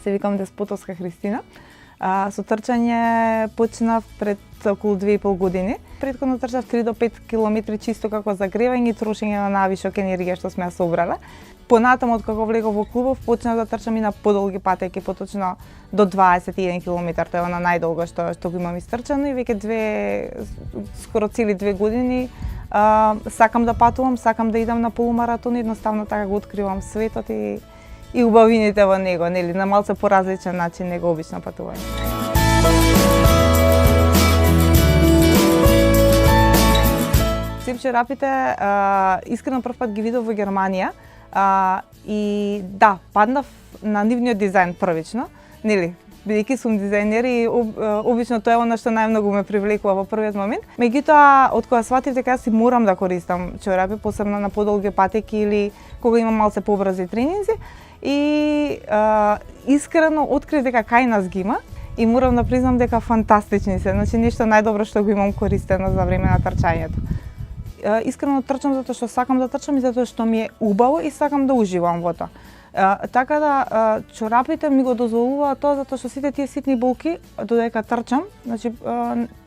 се викам Деспотовска Христина. Со трчање почнав пред околу 2,5 години. Претходно трчав 3 до 5 километри чисто како загревање и трошење на навишок енергија што сме ја собрале. Понатаму, откако влегов во клубов, почнав да трчам и на подолги патеки, поточно до 21 км. Тоа е она најдолго што го имам истрчано и веќе скоро цели 2 години сакам да патувам, сакам да идам на полумаратон, едноставно така го откривам светот и убавините во него, нели, на малце поразличен начин него обично патување. Цепчорапите искрено прв пат ги видов во Германија и да, паднав на нивниот дизајн првично, нели, бидејќи сум дизајнер и обично тоа е она што најмногу ме привлекува во првиот момент. Меѓутоа, откога сватив дека си морам да користам чорапи, посебно на подолги патеки или кога имам малце побрзи тренинзи, и искрено открив дека кај нас ги има и морам да признам дека фантастични се, значи нешто најдобро што го имам користено за време на трчањето. Искрено трчам затоа што сакам да трчам и затоа што ми е убаво и сакам да уживам во тоа. Така да чорапите ми го дозволуваат тоа затоа што сите тие ситни болки додека трчам, значи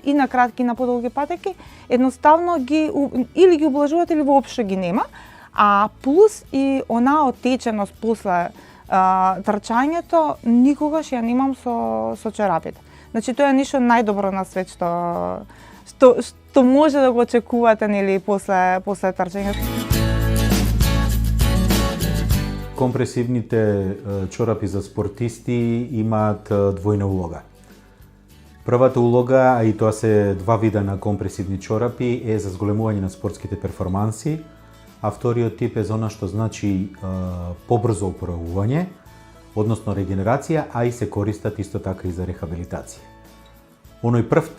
и на кратки и на подолги патеки, едноставно ги или ги облажуваат или воопшто ги нема, а плюс и онаа отеченост после трчањето никогаш ја немам со чорапите. Значи тоа е нешто најдобро на свет што може да го очекувате, нели, после трчањето. Компресивните чорапи за спортисти имаат двојна улога. Првата улога, а и тоа се два вида на компресивни чорапи, е за зголемување на спортските перформанси, а вториот тип е за она што значи побрзо оправување, односно регенерација, а и се користат исто така и за рехабилитација. Оној прв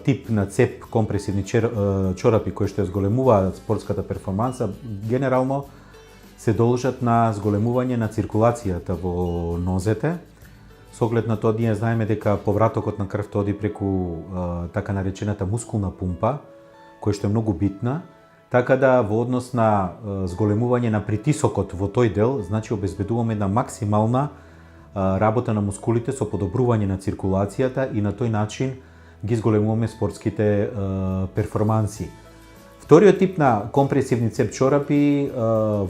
тип на цеп компресивни чорапи кои што ја зголемуваат спортската перформанса, генерално се должат на зголемување на циркулацијата во нозете. Со оглед на тоа, ние знаеме дека повратокот на крвта оди преку така наречената мускулна пумпа, која што е многу битна, така да во однос на зголемување на притисокот во тој дел, значи обезбедуваме една максимална работа на мускулите со подобрување на циркулацијата и на тој начин ги зголемуваме спортските перформанси. Вториот тип на компресивни цеп чорапи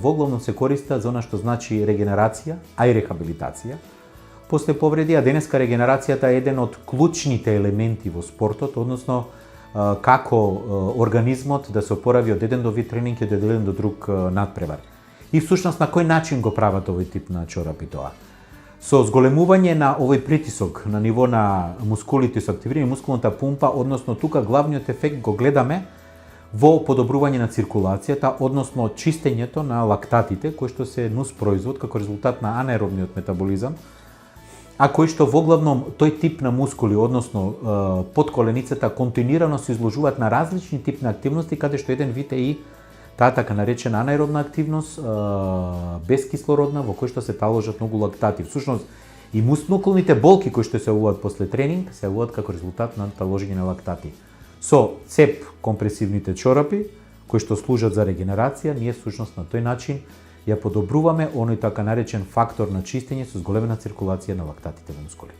воглавно се користат за она што значи регенерација, а и рехабилитација после повреди, а денеска регенерацијата е еден од клучните елементи во спортот, односно како организмот да се опорави од еден до вид тренинг и од еден до друг надпревар. И всушност на кој начин го прават овој тип на чорапи тоа? Со зголемување на овој притисок на ниво на мускулите, со активирање мускулната пумпа, односно тука главниот ефект го гледаме во подобрување на циркулацијата, односно чистењето на лактатите, кои што се нус производ како резултат на анаеробниот метаболизам, а кои што воглавном тој тип на мускули, односно под коленицата, континуирано се изложуваат на различни тип на активности, каде што еден вид е и таа така наречена анаеробна активност, безкислородна, во кој што се таложат многу лактати. Всушност, и мускулните болки кои што се јавуваат после тренинг, се јавуваат како резултат на таложење на лактати. Со цеп компресивните чорапи, кои што служат за регенерација, ние всушност на тој начин ја подобруваме оној така наречен фактор на чистење со зголемена циркулација на лактатите во мускулите.